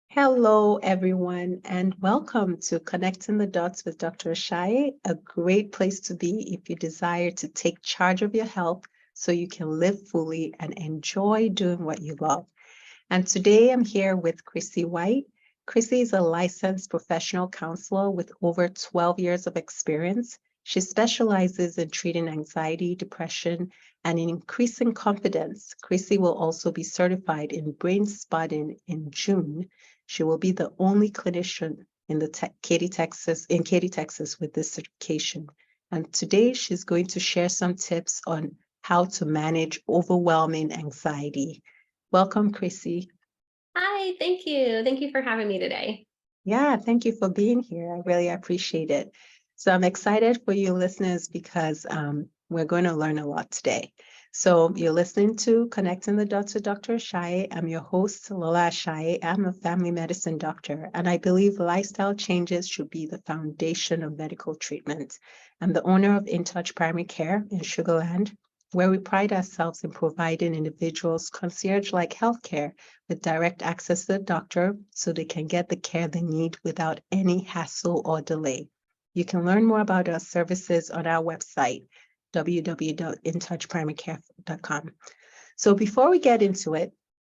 Hello, everyone, and welcome to Connecting the Dots with Dr. Ashai, a great place to be if you desire to take charge of your health so you can live fully and enjoy doing what you love. And today I'm here with Krissy White. Krissy is a licensed professional counselor with over 12 years of experience. She specializes in treating anxiety, depression, and in increasing confidence. Krissy will also be certified in brain spotting in June. She will be the only clinician in Katy, Texas with this certification. And today she's going to share some tips on how to manage overwhelming anxiety. Welcome, Krissy. Hi, thank you. Thank you for having me today. Yeah, thank you for being here. I really appreciate it. So I'm excited for you listeners because we're going to learn a lot today. So you're listening to Connecting the Dots with Dr. Ashai. I'm your host, Lola Ashai. I'm a family medicine doctor, and I believe lifestyle changes should be the foundation of medical treatment. I'm the owner of InTouch Primary Care in Sugar Land, where we pride ourselves in providing individuals concierge-like healthcare with direct access to the doctor so they can get the care they need without any hassle or delay. You can learn more about our services on our website, www.intouchprimarycare.com. So before we get into it,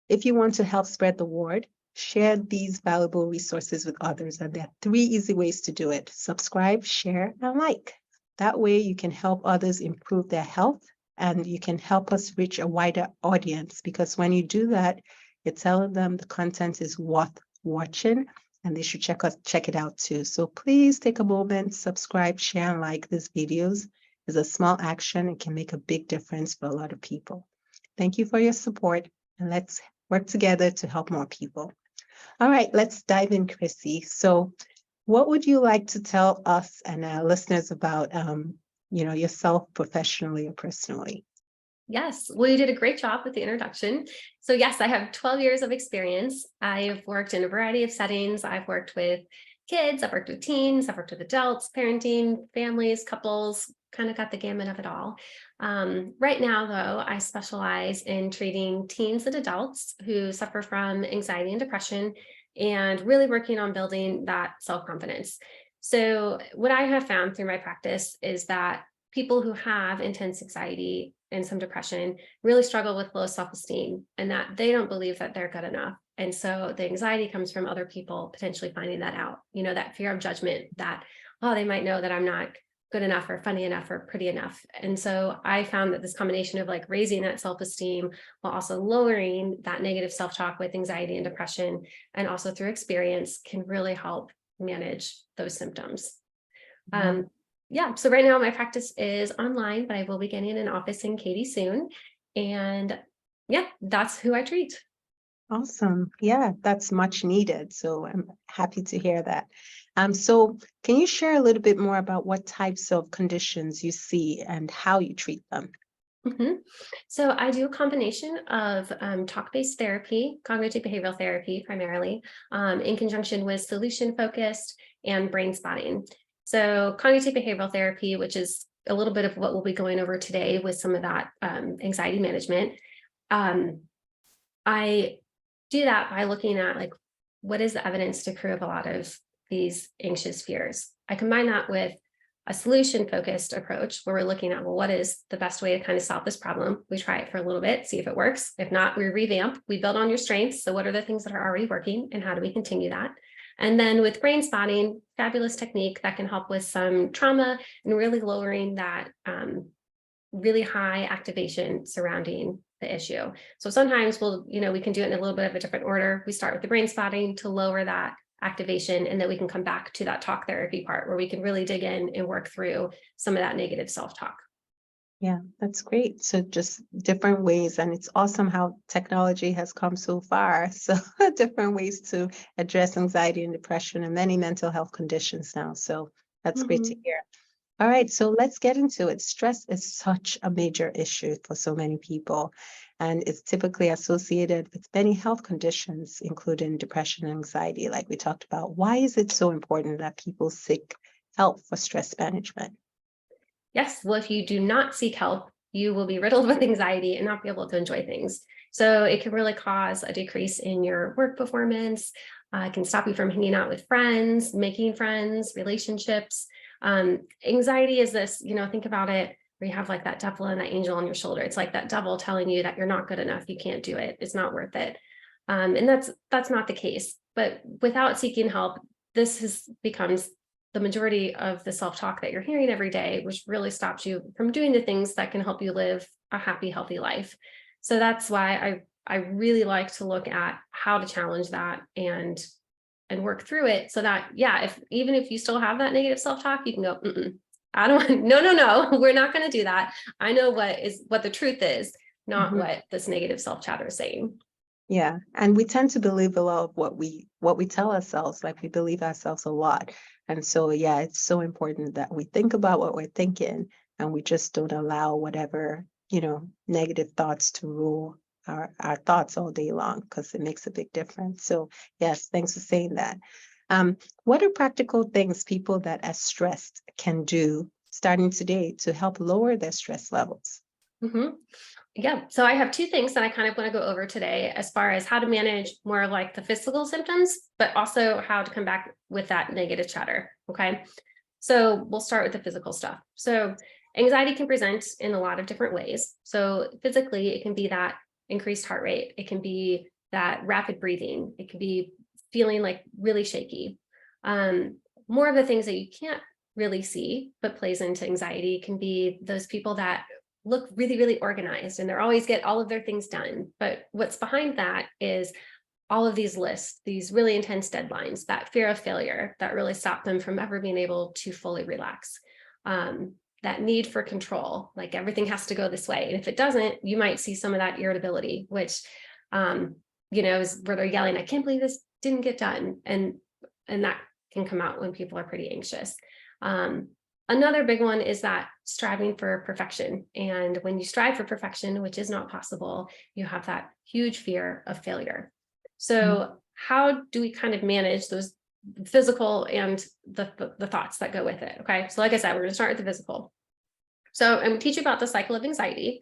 if you want to help spread the word, share these valuable resources with others. And there are 3 easy ways to do it: subscribe, share, and like. That way you can help others improve their health and you can help us reach a wider audience, because when you do that, you're telling them the content is worth watching and they should check it out too. So please take a moment, subscribe, share, and like these videos. It's a small action. It can make a big difference for a lot of people. Thank you for your support, and let's work together to help more people. All right, let's dive in, Krissy. So what would you like to tell us and our listeners about yourself professionally or personally? Yes, well, you did a great job with the introduction. So yes, I have 12 years of experience. I've worked in a variety of settings. I've worked with kids, I've worked with teens, I've worked with adults, parenting, families, couples, kind of got the gamut of it all. Right now, though, I specialize in treating teens and adults who suffer from anxiety and depression and really working on building that self-confidence. So what I have found through my practice is that people who have intense anxiety and some depression really struggle with low self-esteem and that they don't believe that they're good enough. And so the anxiety comes from other people potentially finding that out, that fear of judgment that, oh, they might know that I'm not good enough or funny enough or pretty enough. And so I found that this combination of like raising that self-esteem while also lowering that negative self-talk with anxiety and depression, and also through experience, can really help manage those symptoms. So right now my practice is online, but I will be getting an office in Katy soon. And yeah, that's who I treat. Awesome. Yeah, that's much needed. So I'm happy to hear that. So can you share a little bit more about what types of conditions you see and how you treat them? Mhm. So I do a combination of talk-based therapy, cognitive behavioral therapy primarily, in conjunction with solution-focused and brain spotting. So cognitive behavioral therapy, which is a little bit of what we'll be going over today with some of that anxiety management. I do that by looking at like, what is the evidence to prove a lot of these anxious fears? I combine that with a solution focused approach where we're looking at, well, what is the best way to kind of solve this problem? We try it for a little bit, see if it works. If not, we revamp, we build on your strengths. So what are the things that are already working and how do we continue that? And then with brain spotting, fabulous technique that can help with some trauma and really lowering that really high activation surrounding the issue. So sometimes we can do it in a little bit of a different order. We start with the brain spotting to lower that activation, and then we can come back to that talk therapy part where we can really dig in and work through some of that negative self-talk. Yeah, that's great. So just different ways, and it's awesome how technology has come so far. So different ways to address anxiety and depression and many mental health conditions now. So that's great to hear. All right, so let's get into it. Stress is such a major issue for so many people, and it's typically associated with many health conditions, including depression and anxiety, like we talked about. Why is it so important that people seek help for stress management? Yes, well, if you do not seek help, you will be riddled with anxiety and not be able to enjoy things. So it can really cause a decrease in your work performance, It can stop you from hanging out with friends, making friends, relationships. Anxiety is this, think about it, where you have like that devil and that angel on your shoulder. It's like that devil telling you that you're not good enough, you can't do it, it's not worth it. And that's not the case. But without seeking help, this becomes the majority of the self-talk that you're hearing every day, which really stops you from doing the things that can help you live a happy, healthy life. So that's why I really like to look at how to challenge that and work through it, so that, yeah, even if you still have that negative self-talk, you can go, I don't, no, we're not going to do that. I know what the truth is, not what this negative self-chatter is saying. Yeah. And we tend to believe a lot of what we tell ourselves, like we believe ourselves a lot. And so, yeah, it's so important that we think about what we're thinking and we just don't allow whatever, negative thoughts to rule our thoughts all day long, because it makes a big difference. So yes, thanks for saying that. What are practical things people that are stressed can do starting today to help lower their stress levels? Yeah, so I have two things that I kind of want to go over today, as far as how to manage more of like the physical symptoms, but also how to come back with that negative chatter. Okay, so we'll start with the physical stuff. So anxiety can present in a lot of different ways. So physically, it can be that increased heart rate. It can be that rapid breathing. It can be feeling like really shaky. More of the things that you can't really see, but plays into anxiety, can be those people that look really, really organized and they're always get all of their things done. But what's behind that is all of these lists, these really intense deadlines, that fear of failure that really stop them from ever being able to fully relax. That need for control, like everything has to go this way. And if it doesn't, you might see some of that irritability, which, is where they're yelling, I can't believe this didn't get done. And that can come out when people are pretty anxious. Another big one is that striving for perfection. And when you strive for perfection, which is not possible, you have that huge fear of failure. So how do we kind of manage those physical and the thoughts that go with it? Okay, so like I said, we're going to start with the physical. So I'm going to teach you about the cycle of anxiety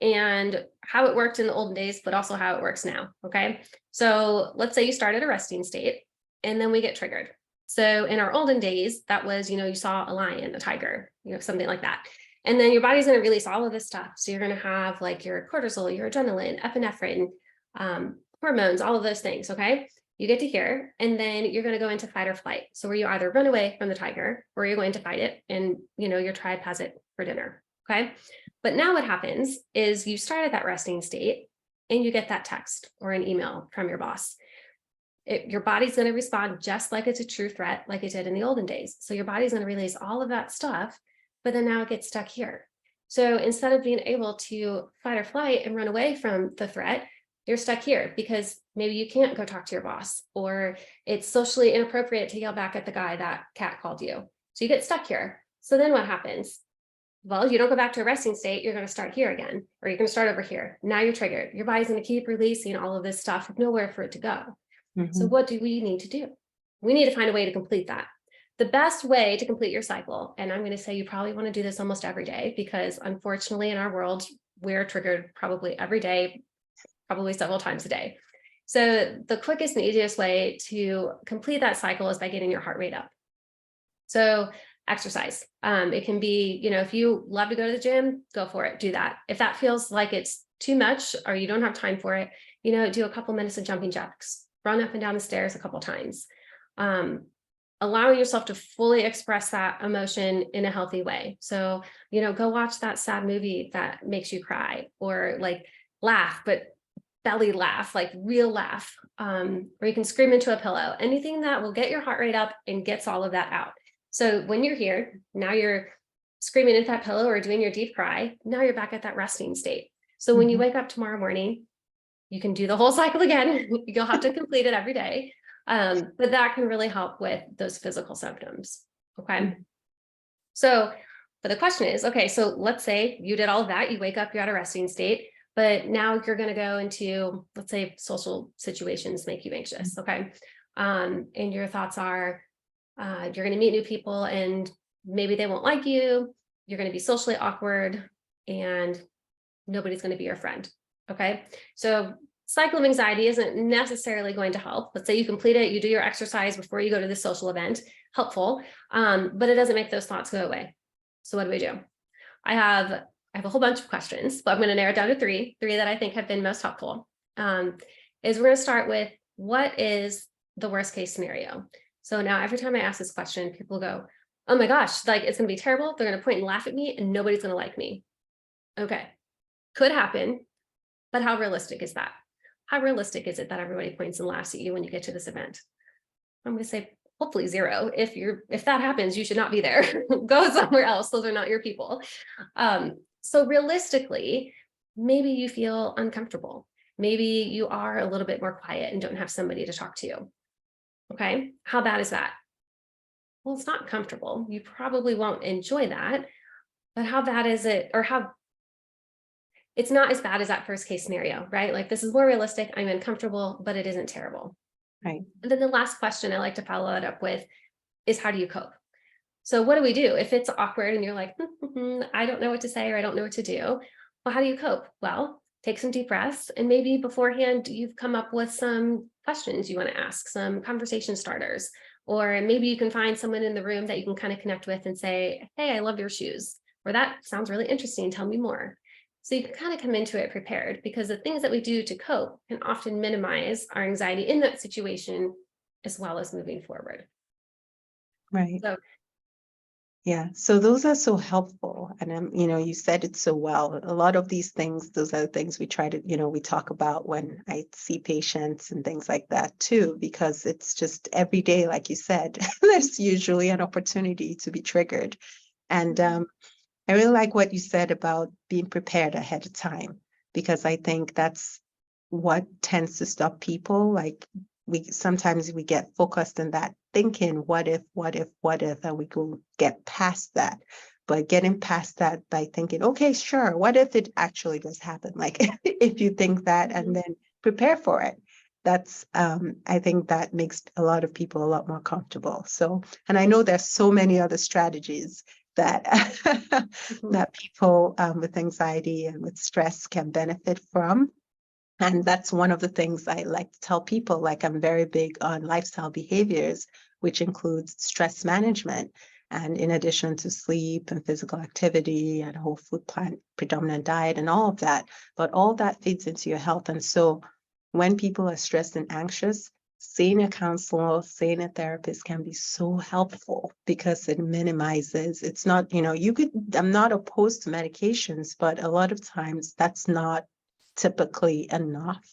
and how it worked in the olden days, but also how it works now. Okay, so let's say you start at a resting state and then we get triggered. So in our olden days, that was, you saw a lion, a tiger, something like that. And then your body's going to release all of this stuff. So you're going to have like your cortisol, your adrenaline, epinephrine, hormones, all of those things. Okay. You get to here, and then you're going to go into fight or flight. So where you either run away from the tiger or you're going to fight it, and your tribe has it for dinner. Okay. But now what happens is you start at that resting state and you get that text or an email from your boss. Your body's going to respond just like it's a true threat, like it did in the olden days. So your body's going to release all of that stuff, but then now it gets stuck here. So instead of being able to fight or flight and run away from the threat, you're stuck here because maybe you can't go talk to your boss, or it's socially inappropriate to yell back at the guy that cat called you. So you get stuck here. So then what happens? Well, you don't go back to a resting state, you're going to start here again, or you're going to start over here. Now you're triggered. Your body's going to keep releasing all of this stuff with nowhere for it to go. So what do we need to do? We need to find a way to complete that. The best way to complete your cycle, and I'm going to say you probably want to do this almost every day, because unfortunately in our world, we're triggered probably every day, probably several times a day. So the quickest and easiest way to complete that cycle is by getting your heart rate up. So exercise. It can be, if you love to go to the gym, go for it, do that. If that feels like it's too much or you don't have time for it, do a couple minutes of jumping jacks, run up and down the stairs a couple times. Allowing yourself to fully express that emotion in a healthy way. So, go watch that sad movie that makes you cry, or like laugh, but belly laugh, like real laugh. Or you can scream into a pillow, anything that will get your heart rate up and gets all of that out. So when you're here, now you're screaming into that pillow or doing your deep cry. Now you're back at that resting state. So when you wake up tomorrow morning, you can do the whole cycle again. You'll have to complete it every day. But that can really help with those physical symptoms. Okay. So, but the question is, okay, so let's say you did all of that, you wake up, you're at a resting state, but now you're going to go into, let's say, social situations make you anxious. Okay. And your thoughts are, you're going to meet new people and maybe they won't like you. You're going to be socially awkward and nobody's going to be your friend. Okay. So cycle of anxiety isn't necessarily going to help. Let's say you complete it, you do your exercise before you go to the social event, helpful, but it doesn't make those thoughts go away. So what do? I have a whole bunch of questions, but I'm going to narrow it down to three that I think have been most helpful. Is we're going to start with, what is the worst case scenario? So now every time I ask this question, people go, oh my gosh, like it's going to be terrible. They're going to point and laugh at me and nobody's going to like me. Okay. Could happen, but how realistic is that? How realistic is it that everybody points and laughs at you when you get to this event? I'm going to say hopefully 0. If that happens, you should not be there. Go somewhere else. Those are not your people. So realistically, maybe you feel uncomfortable. Maybe you are a little bit more quiet and don't have somebody to talk to. Okay. How bad is that? Well, it's not comfortable. You probably won't enjoy that, but how bad is it? Or it's not as bad as that first case scenario, right? Like, this is more realistic. I'm uncomfortable, but it isn't terrible. Right. And then the last question I like to follow it up with is, how do you cope? So what do we do if it's awkward and you're like, I don't know what to say, or I don't know what to do? Well, how do you cope? Well, take some deep breaths, and maybe beforehand you've come up with some questions you want to ask, some conversation starters, or maybe you can find someone in the room that you can kind of connect with and say, hey, I love your shoes, or that sounds really interesting, tell me more. So you can kind of come into it prepared, because the things that we do to cope can often minimize our anxiety in that situation, as well as moving forward. Right. So Yeah, so those are so helpful. And you said it so well. A lot of these things, those are the things we try to, we talk about when I see patients and things like that too, because it's just every day, like you said, there's usually an opportunity to be triggered. And I really like what you said about being prepared ahead of time, because I think that's what tends to stop people. Like, sometimes we get focused in that thinking, what if, and we go get past that. But getting past that by thinking, okay, sure, what if it actually does happen? Like, if you think that and then prepare for it, that's I think that makes a lot of people a lot more comfortable. So, and I know there's so many other strategies that that people with anxiety and with stress can benefit from. And that's one of the things I like to tell people. Like, I'm very big on lifestyle behaviors, which includes stress management. And in addition to sleep and physical activity and whole food plant predominant diet and all of that, but all that feeds into your health. And so when people are stressed and anxious, seeing a counselor, seeing a therapist can be so helpful, because it minimizes, it's not, I'm not opposed to medications, but a lot of times that's not typically enough.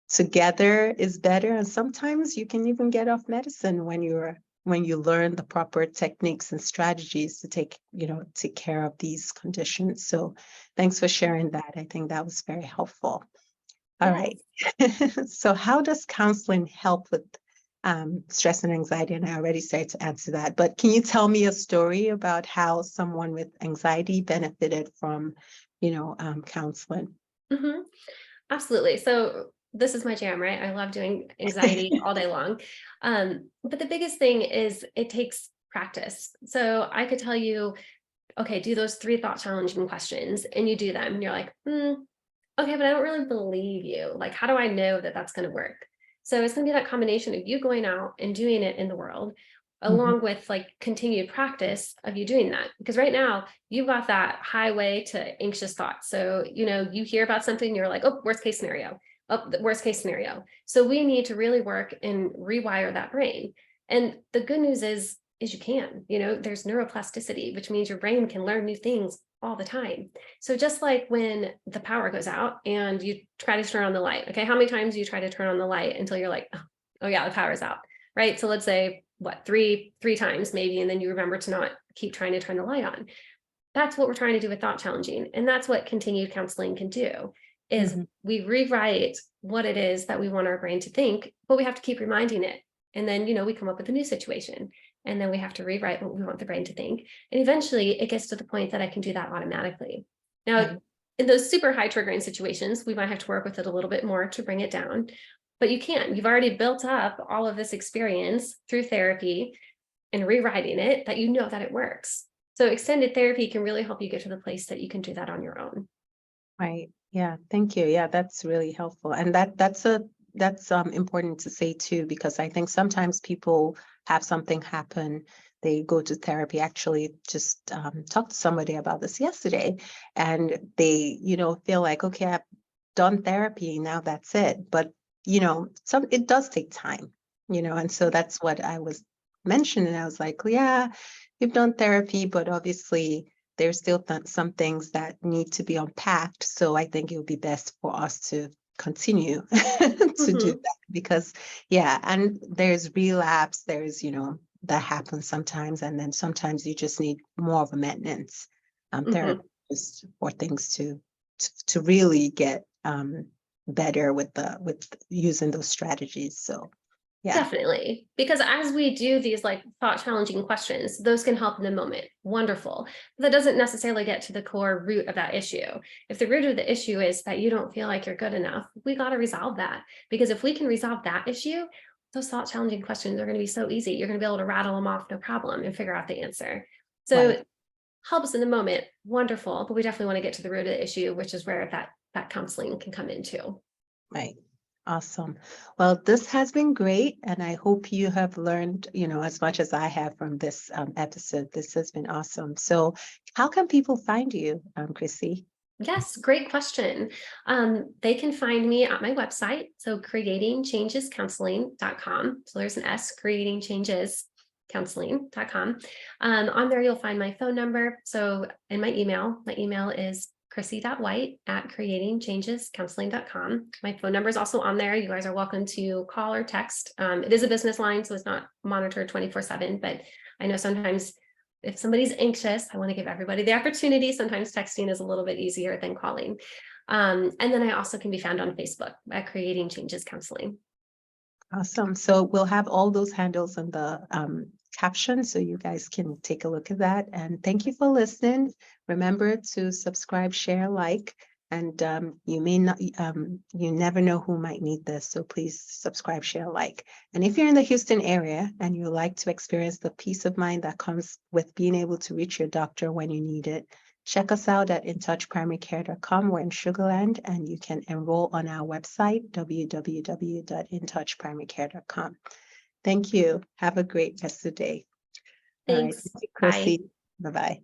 Together is better. And sometimes you can even get off medicine when you learn the proper techniques and strategies to take care of these conditions. So thanks for sharing that. I think that was very helpful. All right. So how does counseling help with stress and anxiety? And I already started to answer that, but can you tell me a story about how someone with anxiety benefited from, counseling? Absolutely. So this is my jam, right? I love doing anxiety all day long. But the biggest thing is it takes practice. So I could tell you, okay, do those 3 thought challenging questions, and you do them and you're like, okay, but I don't really believe you. Like, how do I know that that's going to work? So it's going to be that combination of you going out and doing it in the world, along with like continued practice of you doing that. Because right now you've got that highway to anxious thoughts. So, you hear about something, you're like, oh, worst case scenario. Oh, the worst case scenario. So we need to really work and rewire that brain. And the good news is you can, there's neuroplasticity, which means your brain can learn new things all the time. So just like when the power goes out and you try to turn on the light, okay, how many times do you try to turn on the light until you're like, oh yeah, the power's out, right? So let's say three times maybe, and then you remember to not keep trying to turn the light on. That's what we're trying to do with thought challenging. And that's what continued counseling can do, is we rewrite what it is that we want our brain to think, but we have to keep reminding it. And then, we come up with a new situation, and then we have to rewrite what we want the brain to think. And eventually it gets to the point that I can do that automatically. Now, in those super high triggering situations, we might have to work with it a little bit more to bring it down, but you've already built up all of this experience through therapy and rewriting it, that that it works. So extended therapy can really help you get to the place that you can do that on your own. Right. Yeah. Thank you. Yeah, that's really helpful. And that's important to say too, because I think sometimes people have something happen. They go to therapy. Actually, just talked to somebody about this yesterday, and they, feel like, okay, I've done therapy, now that's it. But it does take time, and so that's what I was mentioning. I was like, yeah, you've done therapy, but obviously there's still some things that need to be unpacked. So I think it would be best for us to continue to do Mhm. that because, yeah, and there's relapse, there's, that happens sometimes. And then sometimes you just need more of a maintenance Mhm. therapy just for things to really get better with using those strategies. So, yeah, Definitely. Because as we do these like thought challenging questions, those can help in the moment. Wonderful. That doesn't necessarily get to the core root of that issue. If the root of the issue is that you don't feel like you're good enough, we got to resolve that. Because if we can resolve that issue, those thought challenging questions are going to be so easy. You're going to be able to rattle them off, no problem, and figure out the answer. right. So helps in the moment. Wonderful. But we definitely want to get to the root of the issue, which is where that counseling can come into. Right. Awesome. Well, this has been great, and I hope you have learned, as much as I have from this episode. This has been awesome. So, how can people find you, Krissy? Yes, great question. They can find me at my website. So creatingchangescounseling.com. So there's an S, creatingchangescounseling.com. On there, you'll find my phone number. So in my email is Krissy.white@creatingchangescounseling.com. My phone number is also on there. You guys are welcome to call or text. It is a business line, so it's not monitored 24/7, but I know sometimes if somebody's anxious, I want to give everybody the opportunity. Sometimes texting is a little bit easier than calling. And then I also can be found on Facebook at Creating Changes Counseling. Awesome. So we'll have all those handles in the caption so you guys can take a look at that. And thank you for listening. Remember to subscribe, share, like, and you never know who might need this. So please subscribe, share, like. And if you're in the Houston area and you like to experience the peace of mind that comes with being able to reach your doctor when you need it, check us out at InTouchPrimaryCare.com. We're in Sugar Land, and you can enroll on our website, www.InTouchPrimaryCare.com. Thank you. Have a great rest of the day. All right. Thanks. Thank you, Bye. Krissy. Bye-bye.